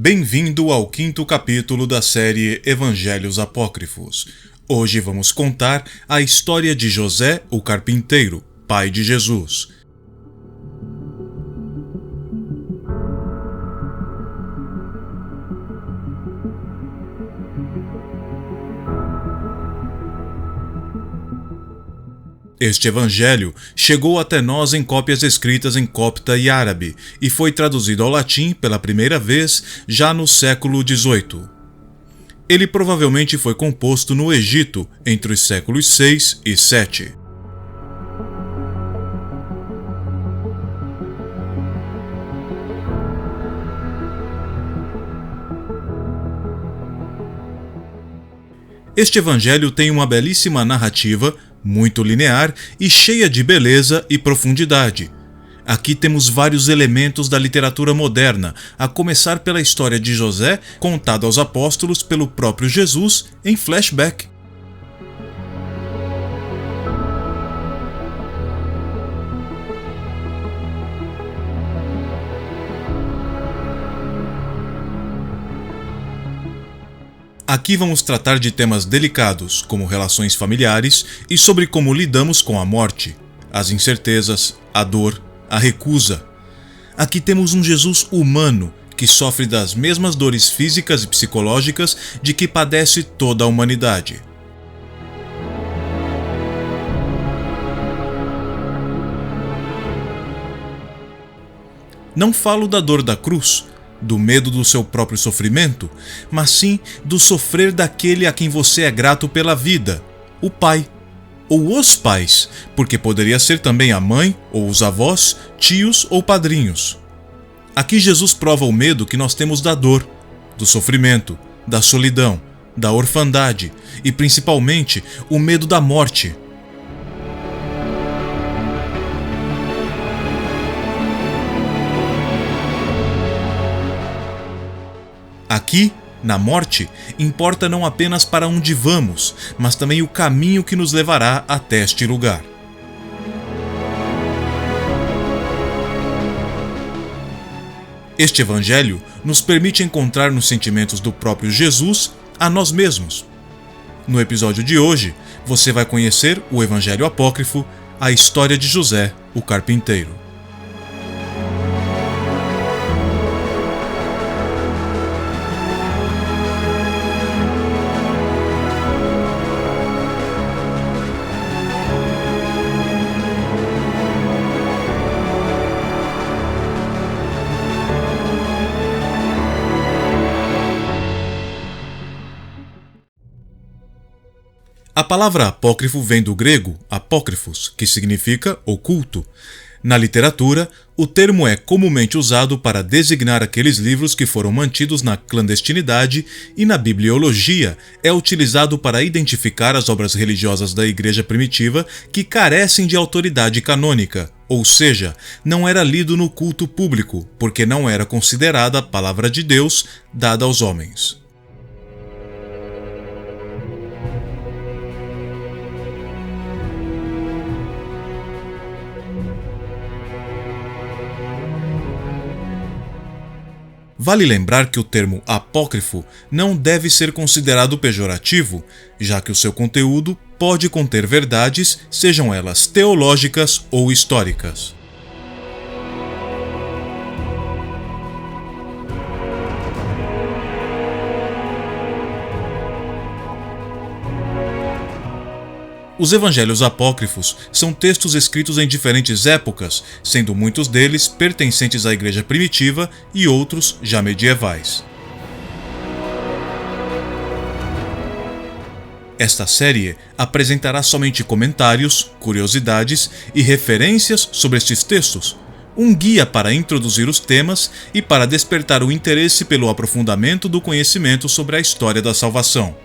Bem-vindo ao 5º capítulo da série Evangelhos Apócrifos. Hoje vamos contar a história de José, o carpinteiro, pai de Jesus. Este evangelho chegou até nós em cópias escritas em copta e árabe e foi traduzido ao latim pela primeira vez já no século XVIII. Ele provavelmente foi composto no Egito entre os séculos 6 e 7. Este evangelho tem uma belíssima narrativa, muito linear e cheia de beleza e profundidade. Aqui temos vários elementos da literatura moderna, a começar pela história de José, contada aos apóstolos pelo próprio Jesus em flashback. Aqui vamos tratar de temas delicados, como relações familiares e sobre como lidamos com a morte, as incertezas, a dor, a recusa. Aqui temos um Jesus humano que sofre das mesmas dores físicas e psicológicas de que padece toda a humanidade. Não falo da dor da cruz, do medo do seu próprio sofrimento, mas sim do sofrer daquele a quem você é grato pela vida, o pai, ou os pais, porque poderia ser também a mãe, ou os avós, tios ou padrinhos. Aqui Jesus prova o medo que nós temos da dor, do sofrimento, da solidão, da orfandade e principalmente o medo da morte. Aqui, na morte, importa não apenas para onde vamos, mas também o caminho que nos levará até este lugar. Este evangelho nos permite encontrar nos sentimentos do próprio Jesus a nós mesmos. No episódio de hoje, você vai conhecer o evangelho apócrifo, a história de José, o carpinteiro. A palavra apócrifo vem do grego apócrifos, que significa oculto. Na literatura, o termo é comumente usado para designar aqueles livros que foram mantidos na clandestinidade e na bibliologia é utilizado para identificar as obras religiosas da igreja primitiva que carecem de autoridade canônica, ou seja, não era lido no culto público, porque não era considerada a palavra de Deus dada aos homens. Vale lembrar que o termo apócrifo não deve ser considerado pejorativo, já que o seu conteúdo pode conter verdades, sejam elas teológicas ou históricas. Os evangelhos apócrifos são textos escritos em diferentes épocas, sendo muitos deles pertencentes à igreja primitiva e outros já medievais. Esta série apresentará somente comentários, curiosidades e referências sobre estes textos, um guia para introduzir os temas e para despertar o interesse pelo aprofundamento do conhecimento sobre a história da salvação.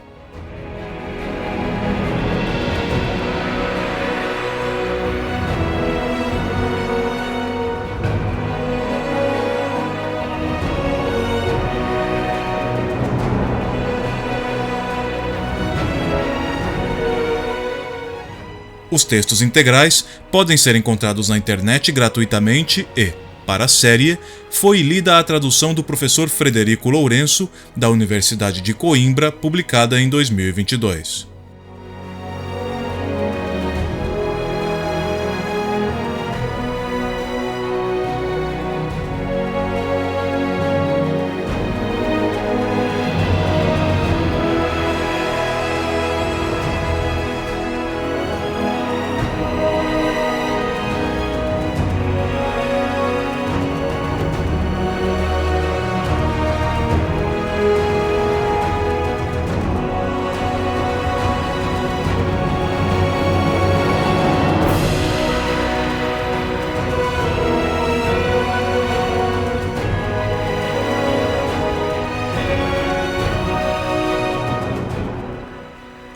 Os textos integrais podem ser encontrados na internet gratuitamente e, para a série, foi lida a tradução do professor Frederico Lourenço, da Universidade de Coimbra, publicada em 2022.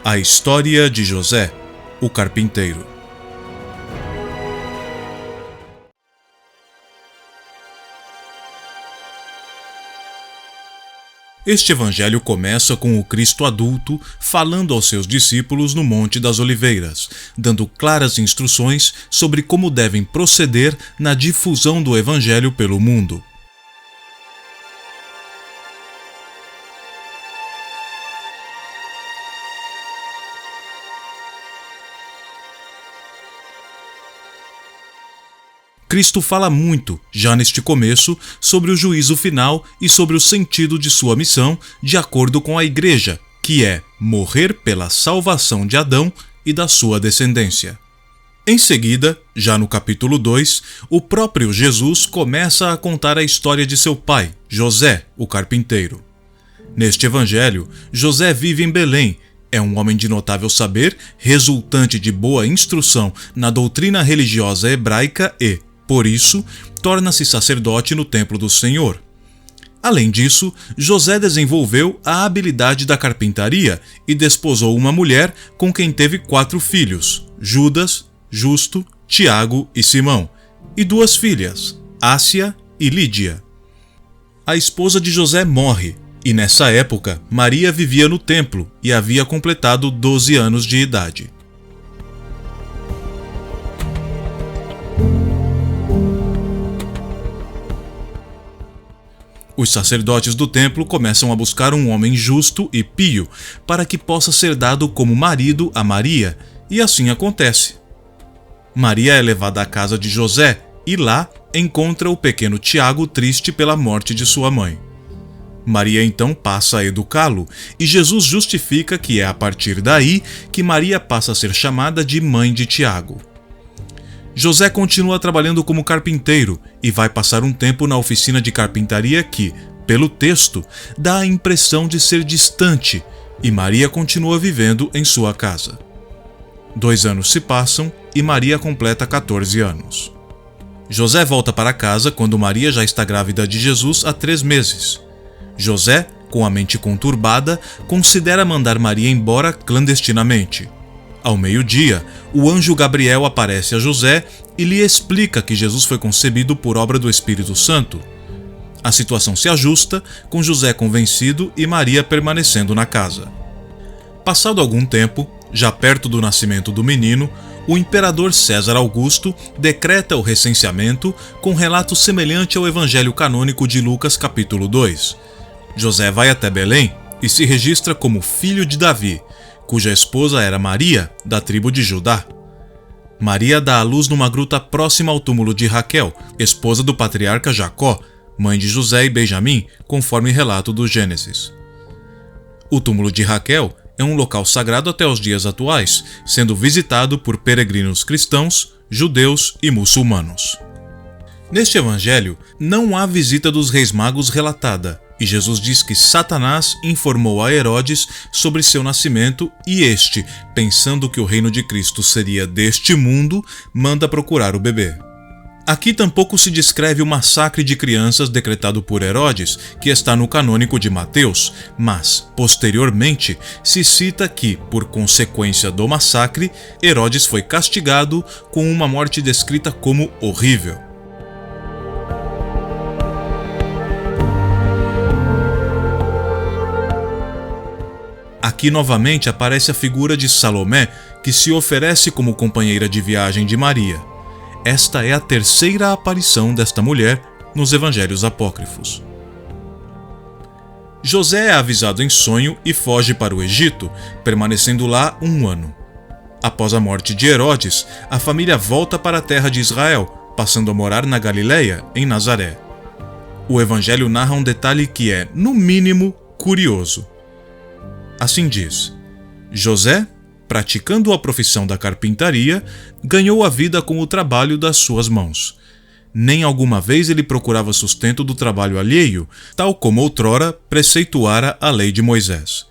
A história de José, o carpinteiro. Este evangelho começa com o Cristo adulto falando aos seus discípulos no Monte das Oliveiras, dando claras instruções sobre como devem proceder na difusão do evangelho pelo mundo. Cristo fala muito, já neste começo, sobre o juízo final e sobre o sentido de sua missão, de acordo com a Igreja, que é morrer pela salvação de Adão e da sua descendência. Em seguida, já no capítulo 2, o próprio Jesus começa a contar a história de seu pai, José, o carpinteiro. Neste evangelho, José vive em Belém. É um homem de notável saber, resultante de boa instrução na doutrina religiosa hebraica e, por isso, torna-se sacerdote no templo do Senhor. Além disso, José desenvolveu a habilidade da carpintaria e desposou uma mulher com quem teve 4 filhos, Judas, Justo, Tiago e Simão, e 2 filhas, Ásia e Lídia. A esposa de José morre, e nessa época Maria vivia no templo e havia completado 12 anos de idade. Os sacerdotes do templo começam a buscar um homem justo e pio para que possa ser dado como marido a Maria, e assim acontece. Maria é levada à casa de José e lá encontra o pequeno Tiago triste pela morte de sua mãe. Maria então passa a educá-lo e Jesus justifica que é a partir daí que Maria passa a ser chamada de mãe de Tiago. José continua trabalhando como carpinteiro e vai passar um tempo na oficina de carpintaria que, pelo texto, dá a impressão de ser distante, e Maria continua vivendo em sua casa. 2 anos se passam e Maria completa 14 anos. José volta para casa quando Maria já está grávida de Jesus há 3 meses. José, com a mente conturbada, considera mandar Maria embora clandestinamente. Ao meio-dia, o anjo Gabriel aparece a José e lhe explica que Jesus foi concebido por obra do Espírito Santo. A situação se ajusta, com José convencido e Maria permanecendo na casa. Passado algum tempo, já perto do nascimento do menino, o imperador César Augusto decreta o recenseamento com relato semelhante ao evangelho canônico de Lucas capítulo 2. José vai até Belém e se registra como filho de Davi, cuja esposa era Maria, da tribo de Judá. Maria dá à luz numa gruta próxima ao túmulo de Raquel, esposa do patriarca Jacó, mãe de José e Benjamim, conforme relato do Gênesis. O túmulo de Raquel é um local sagrado até os dias atuais, sendo visitado por peregrinos cristãos, judeus e muçulmanos. Neste evangelho, não há visita dos reis magos relatada, e Jesus diz que Satanás informou a Herodes sobre seu nascimento e este, pensando que o reino de Cristo seria deste mundo, manda procurar o bebê. Aqui tampouco se descreve o massacre de crianças decretado por Herodes, que está no canônico de Mateus, mas, posteriormente, se cita que, por consequência do massacre, Herodes foi castigado com uma morte descrita como horrível. Aqui novamente aparece a figura de Salomé, que se oferece como companheira de viagem de Maria. Esta é a terceira aparição desta mulher nos evangelhos apócrifos. José é avisado em sonho e foge para o Egito, permanecendo lá 1 ano. Após a morte de Herodes, a família volta para a terra de Israel, passando a morar na Galileia, em Nazaré. O evangelho narra um detalhe que é, no mínimo, curioso. Assim diz: José, praticando a profissão da carpintaria, ganhou a vida com o trabalho das suas mãos. Nem alguma vez ele procurava sustento do trabalho alheio, tal como outrora preceituara a lei de Moisés.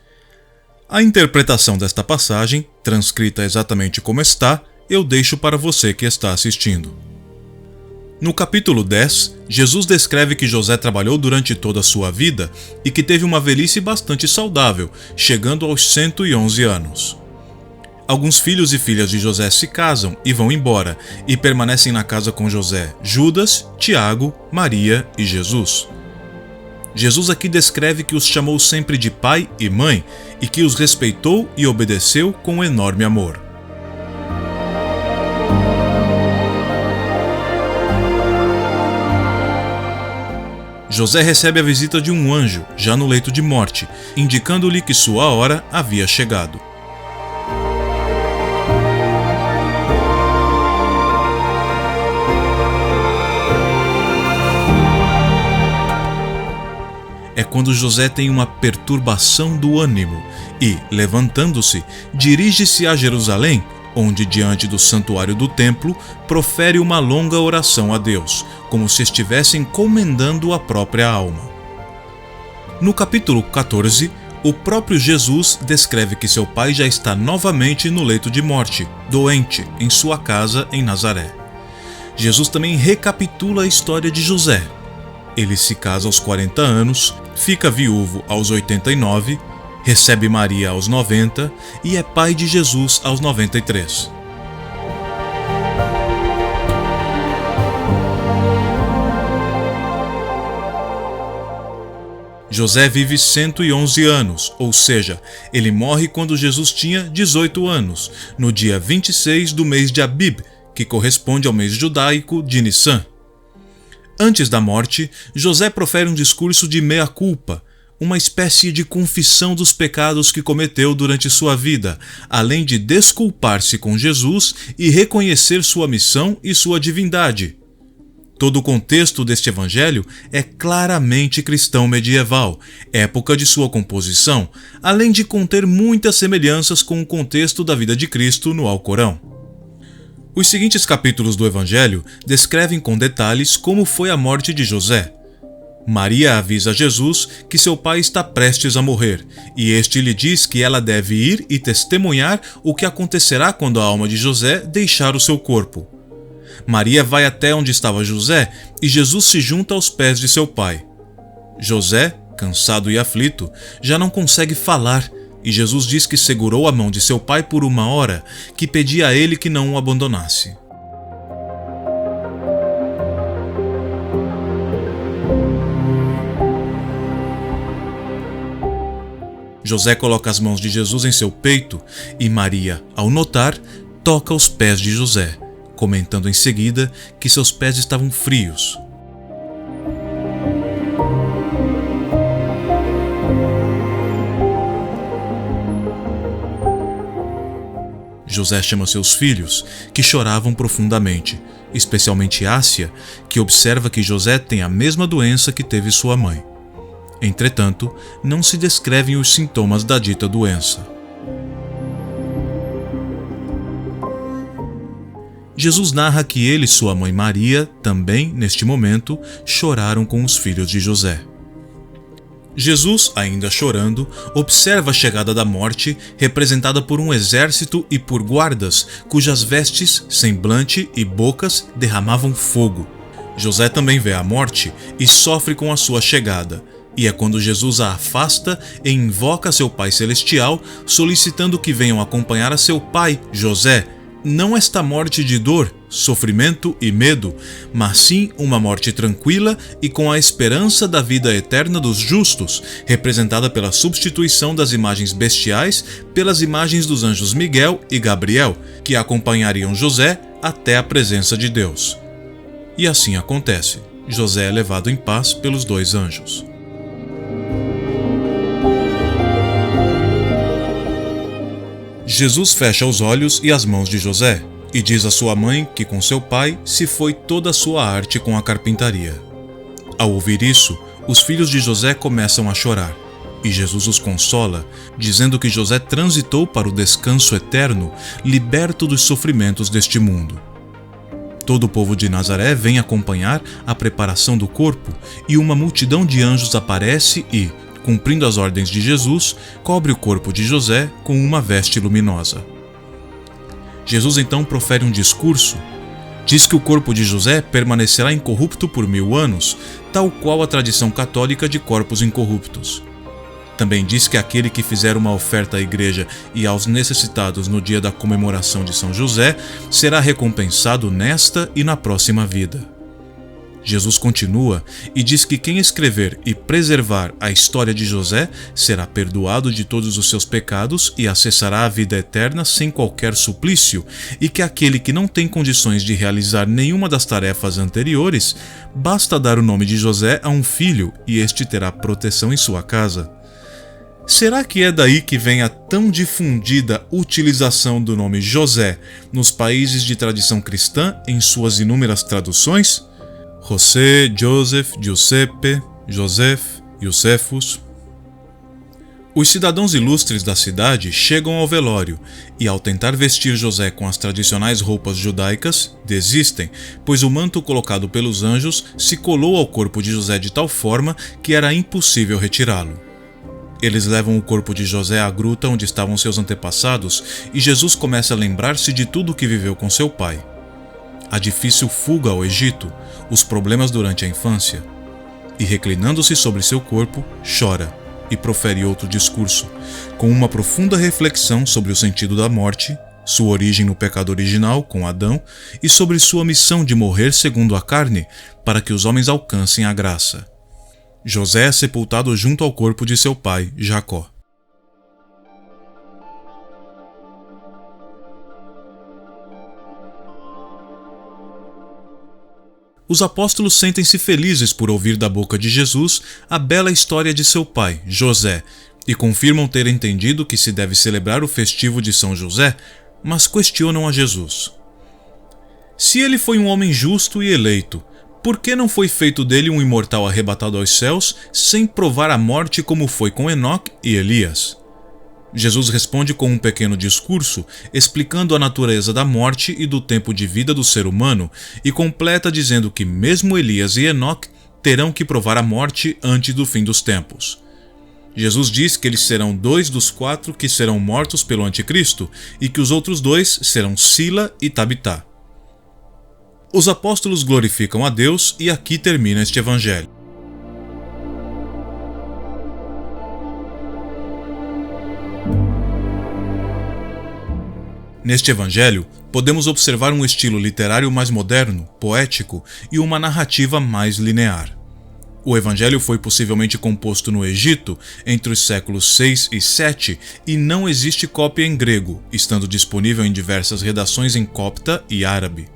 A interpretação desta passagem, transcrita exatamente como está, eu deixo para você que está assistindo. No capítulo 10, Jesus descreve que José trabalhou durante toda a sua vida e que teve uma velhice bastante saudável, chegando aos 111 anos. Alguns filhos e filhas de José se casam e vão embora, e permanecem na casa com José, Judas, Tiago, Maria e Jesus. Jesus aqui descreve que os chamou sempre de pai e mãe, e que os respeitou e obedeceu com enorme amor. José recebe a visita de um anjo, já no leito de morte, indicando-lhe que sua hora havia chegado. É quando José tem uma perturbação do ânimo e, levantando-se, dirige-se a Jerusalém, onde, diante do santuário do templo, profere uma longa oração a Deus, como se estivesse encomendando a própria alma. No capítulo 14, o próprio Jesus descreve que seu pai já está novamente no leito de morte, doente, em sua casa em Nazaré. Jesus também recapitula a história de José. Ele se casa aos 40 anos, fica viúvo aos 89, recebe Maria aos 90 e é pai de Jesus aos 93. José vive 111 anos, ou seja, ele morre quando Jesus tinha 18 anos, no dia 26 do mês de Abib, que corresponde ao mês judaico de Nissan. Antes da morte, José profere um discurso de mea-culpa, uma espécie de confissão dos pecados que cometeu durante sua vida, além de desculpar-se com Jesus e reconhecer sua missão e sua divindade. Todo o contexto deste evangelho é claramente cristão medieval, época de sua composição, além de conter muitas semelhanças com o contexto da vida de Cristo no Alcorão. Os seguintes capítulos do Evangelho descrevem com detalhes como foi a morte de José. Maria avisa Jesus que seu pai está prestes a morrer, e este lhe diz que ela deve ir e testemunhar o que acontecerá quando a alma de José deixar o seu corpo. Maria vai até onde estava José e Jesus se junta aos pés de seu pai. José, cansado e aflito, já não consegue falar, e Jesus diz que segurou a mão de seu pai por 1 hora, que pedia a ele que não o abandonasse. José coloca as mãos de Jesus em seu peito e Maria, ao notar, toca os pés de José, comentando em seguida que seus pés estavam frios. José chama seus filhos, que choravam profundamente, especialmente Ásia, que observa que José tem a mesma doença que teve sua mãe. Entretanto, não se descrevem os sintomas da dita doença. Jesus narra que ele e sua mãe Maria, também, neste momento, choraram com os filhos de José. Jesus, ainda chorando, observa a chegada da morte, representada por um exército e por guardas, cujas vestes, semblante e bocas derramavam fogo. José também vê a morte e sofre com a sua chegada, e é quando Jesus a afasta e invoca seu Pai Celestial, solicitando que venham acompanhar a seu pai, José, não esta morte de dor, sofrimento e medo, mas sim uma morte tranquila e com a esperança da vida eterna dos justos, representada pela substituição das imagens bestiais pelas imagens dos anjos Miguel e Gabriel, que acompanhariam José até a presença de Deus. E assim acontece. José é levado em paz pelos 2 anjos. Jesus fecha os olhos e as mãos de José e diz à sua mãe que com seu pai se foi toda a sua arte com a carpintaria. Ao ouvir isso, os filhos de José começam a chorar, e Jesus os consola, dizendo que José transitou para o descanso eterno, liberto dos sofrimentos deste mundo. Todo o povo de Nazaré vem acompanhar a preparação do corpo, e uma multidão de anjos aparece e, cumprindo as ordens de Jesus, cobre o corpo de José com uma veste luminosa. Jesus então profere um discurso. Diz que o corpo de José permanecerá incorrupto por 1000 anos, tal qual a tradição católica de corpos incorruptos. Também diz que aquele que fizer uma oferta à igreja e aos necessitados no dia da comemoração de São José será recompensado nesta e na próxima vida. Jesus continua e diz que quem escrever e preservar a história de José será perdoado de todos os seus pecados e acessará a vida eterna sem qualquer suplício, e que aquele que não tem condições de realizar nenhuma das tarefas anteriores, basta dar o nome de José a um filho e este terá proteção em sua casa. Será que é daí que vem a tão difundida utilização do nome José nos países de tradição cristã em suas inúmeras traduções? José, Joseph, Giuseppe, Joseph, Josefus. Os cidadãos ilustres da cidade chegam ao velório e, ao tentar vestir José com as tradicionais roupas judaicas, desistem, pois o manto colocado pelos anjos se colou ao corpo de José de tal forma que era impossível retirá-lo. Eles levam o corpo de José à gruta onde estavam seus antepassados e Jesus começa a lembrar-se de tudo o que viveu com seu pai. A difícil fuga ao Egito, os problemas durante a infância. E reclinando-se sobre seu corpo, chora e profere outro discurso, com uma profunda reflexão sobre o sentido da morte, sua origem no pecado original, com Adão, e sobre sua missão de morrer segundo a carne, para que os homens alcancem a graça. José é sepultado junto ao corpo de seu pai, Jacó. Os apóstolos sentem-se felizes por ouvir da boca de Jesus a bela história de seu pai, José, e confirmam ter entendido que se deve celebrar o festivo de São José, mas questionam a Jesus. Se ele foi um homem justo e eleito, por que não foi feito dele um imortal arrebatado aos céus sem provar a morte como foi com Enoque e Elias? Jesus responde com um pequeno discurso, explicando a natureza da morte e do tempo de vida do ser humano, e completa dizendo que mesmo Elias e Enoque terão que provar a morte antes do fim dos tempos. Jesus diz que eles serão 2 dos 4 que serão mortos pelo anticristo, e que os outros 2 serão Sila e Tabitá. Os apóstolos glorificam a Deus e aqui termina este evangelho. Neste evangelho, podemos observar um estilo literário mais moderno, poético e uma narrativa mais linear. O evangelho foi possivelmente composto no Egito entre os séculos 6 e 7 e não existe cópia em grego, estando disponível em diversas redações em copta e árabe.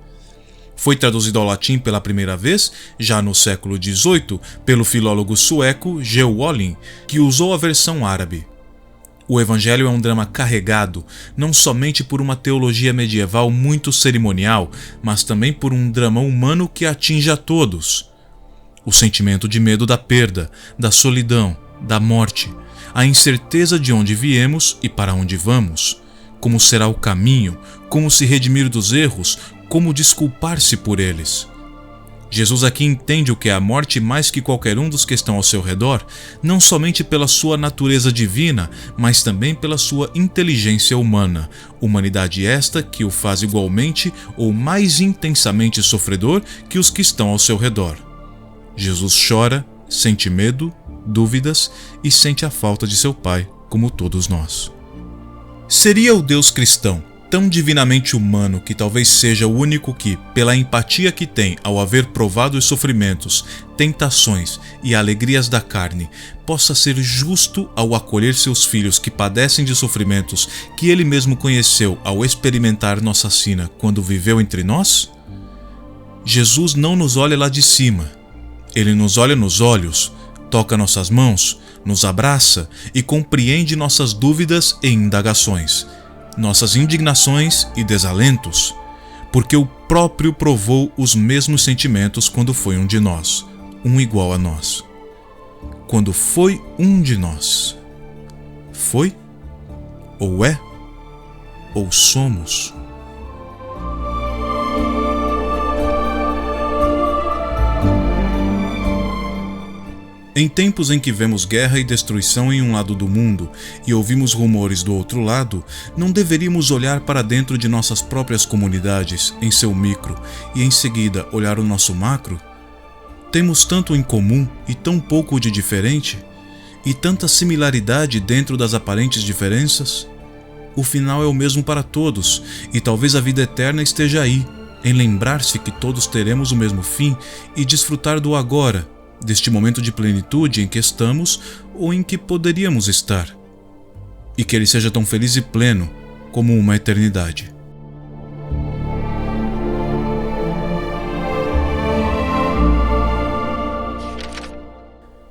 Foi traduzido ao latim pela primeira vez, já no século XVIII, pelo filólogo sueco Georg Wöhling, que usou a versão árabe. O Evangelho é um drama carregado, não somente por uma teologia medieval muito cerimonial, mas também por um drama humano que atinge a todos. O sentimento de medo da perda, da solidão, da morte, a incerteza de onde viemos e para onde vamos, como será o caminho, como se redimir dos erros, como desculpar-se por eles. Jesus aqui entende o que é a morte mais que qualquer um dos que estão ao seu redor, não somente pela sua natureza divina, mas também pela sua inteligência humana, humanidade esta que o faz igualmente ou mais intensamente sofredor que os que estão ao seu redor. Jesus chora, sente medo, dúvidas e sente a falta de seu Pai, como todos nós. Seria o Deus cristão tão divinamente humano que talvez seja o único que, pela empatia que tem ao haver provado os sofrimentos, tentações e alegrias da carne, possa ser justo ao acolher seus filhos que padecem de sofrimentos que ele mesmo conheceu ao experimentar nossa sina quando viveu entre nós? Jesus não nos olha lá de cima. Ele nos olha nos olhos, toca nossas mãos, nos abraça e compreende nossas dúvidas e indagações, nossas indignações e desalentos, porque o próprio provou os mesmos sentimentos quando foi um de nós, um igual a nós. Quando foi um de nós. Foi? Ou é? Ou somos? Em tempos em que vemos guerra e destruição em um lado do mundo e ouvimos rumores do outro lado, não deveríamos olhar para dentro de nossas próprias comunidades, em seu micro, e em seguida olhar o nosso macro? Temos tanto em comum e tão pouco de diferente? E tanta similaridade dentro das aparentes diferenças? O final é o mesmo para todos, e talvez a vida eterna esteja aí, em lembrar-se que todos teremos o mesmo fim e desfrutar do agora, deste momento de plenitude em que estamos ou em que poderíamos estar, e que ele seja tão feliz e pleno como uma eternidade.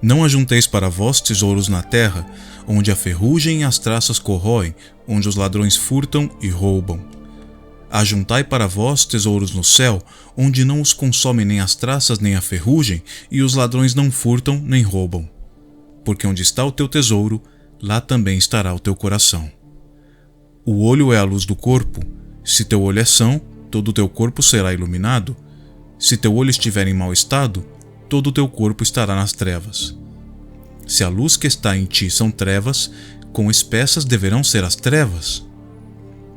Não ajunteis para vós tesouros na terra, onde a ferrugem e as traças corroem, onde os ladrões furtam e roubam. Ajuntai para vós tesouros no céu, onde não os consomem nem as traças nem a ferrugem, e os ladrões não furtam nem roubam. Porque onde está o teu tesouro, lá também estará o teu coração. O olho é a luz do corpo. Se teu olho é são, todo o teu corpo será iluminado. Se teu olho estiver em mau estado, todo o teu corpo estará nas trevas. Se a luz que está em ti são trevas, quão espessas deverão ser as trevas?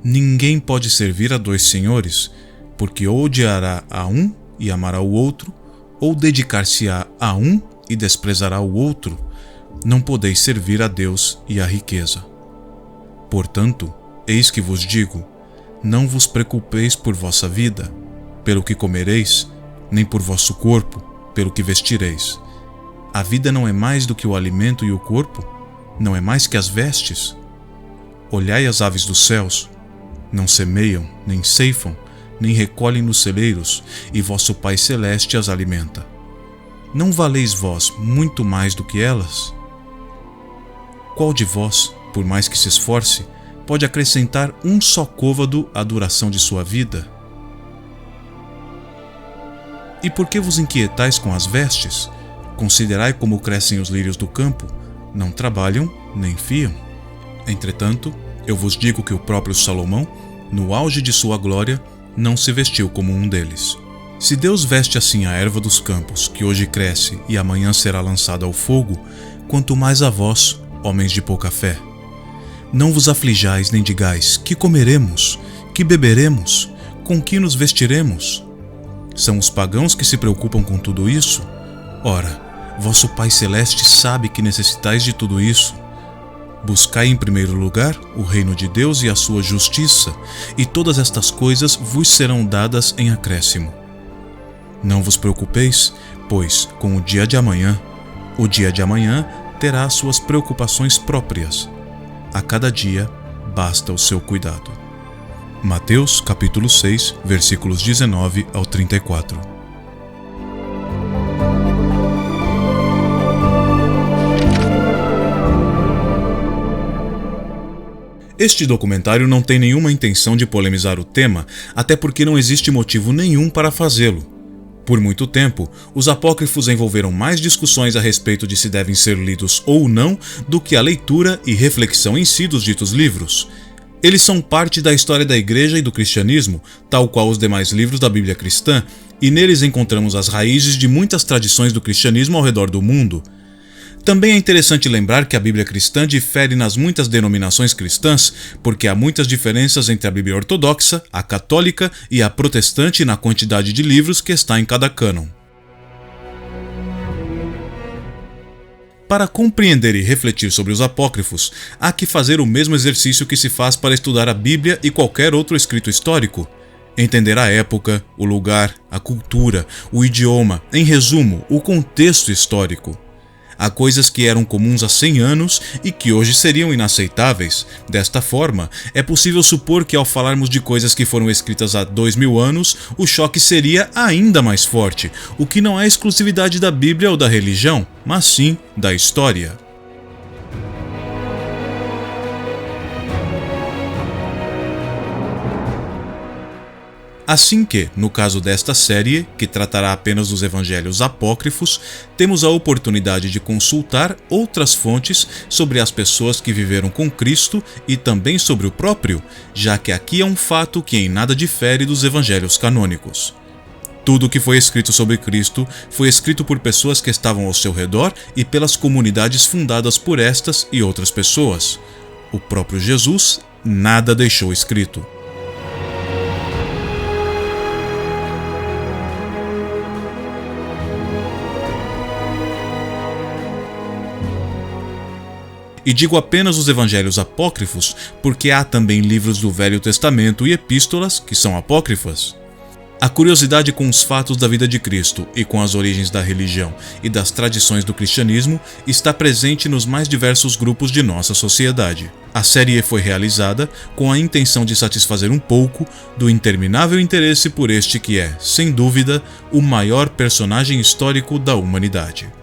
Ninguém pode servir a dois senhores, porque ou odiará a um e amará o outro, ou dedicar-se-á a um e desprezará o outro. Não podeis servir a Deus e à riqueza. Portanto, eis que vos digo, não vos preocupeis por vossa vida, pelo que comereis, nem por vosso corpo, pelo que vestireis. A vida não é mais do que o alimento e o corpo? Não é mais que as vestes? Olhai as aves dos céus. Não semeiam, nem ceifam, nem recolhem nos celeiros, e vosso Pai Celeste as alimenta. Não valeis vós muito mais do que elas? Qual de vós, por mais que se esforce, pode acrescentar um só côvado à duração de sua vida? E por que vos inquietais com as vestes? Considerai como crescem os lírios do campo, não trabalham nem fiam. Entretanto, eu vos digo que o próprio Salomão, no auge de sua glória, não se vestiu como um deles. Se Deus veste assim a erva dos campos, que hoje cresce e amanhã será lançada ao fogo, quanto mais a vós, homens de pouca fé. Não vos aflijais nem digais, que comeremos, que beberemos, com que nos vestiremos? São os pagãos que se preocupam com tudo isso? Ora, vosso Pai Celeste sabe que necessitais de tudo isso. Buscai em primeiro lugar o reino de Deus e a sua justiça, e todas estas coisas vos serão dadas em acréscimo. Não vos preocupeis, pois, com o dia de amanhã terá as suas preocupações próprias. A cada dia basta o seu cuidado. Mateus capítulo 6, versículos 19 ao 34. Este documentário não tem nenhuma intenção de polemizar o tema, até porque não existe motivo nenhum para fazê-lo. Por muito tempo, os apócrifos envolveram mais discussões a respeito de se devem ser lidos ou não do que a leitura e reflexão em si dos ditos livros. Eles são parte da história da Igreja e do cristianismo, tal qual os demais livros da Bíblia cristã, e neles encontramos as raízes de muitas tradições do cristianismo ao redor do mundo. Também é interessante lembrar que a Bíblia cristã difere nas muitas denominações cristãs, porque há muitas diferenças entre a Bíblia ortodoxa, a católica e a protestante na quantidade de livros que está em cada cânon. Para compreender e refletir sobre os apócrifos, há que fazer o mesmo exercício que se faz para estudar a Bíblia e qualquer outro escrito histórico. Entender a época, o lugar, a cultura, o idioma, em resumo, o contexto histórico. Há coisas que eram comuns há 100 anos e que hoje seriam inaceitáveis. Desta forma, é possível supor que ao falarmos de coisas que foram escritas há 2000 anos, o choque seria ainda mais forte, o que não é exclusividade da Bíblia ou da religião, mas sim da história. Assim que, no caso desta série, que tratará apenas dos evangelhos apócrifos, temos a oportunidade de consultar outras fontes sobre as pessoas que viveram com Cristo e também sobre o próprio, já que aqui é um fato que em nada difere dos evangelhos canônicos. Tudo o que foi escrito sobre Cristo foi escrito por pessoas que estavam ao seu redor e pelas comunidades fundadas por estas e outras pessoas. O próprio Jesus nada deixou escrito. E digo apenas os evangelhos apócrifos, porque há também livros do Velho Testamento e epístolas que são apócrifas. A curiosidade com os fatos da vida de Cristo e com as origens da religião e das tradições do cristianismo está presente nos mais diversos grupos de nossa sociedade. A série foi realizada com a intenção de satisfazer um pouco do interminável interesse por este que é, sem dúvida, o maior personagem histórico da humanidade.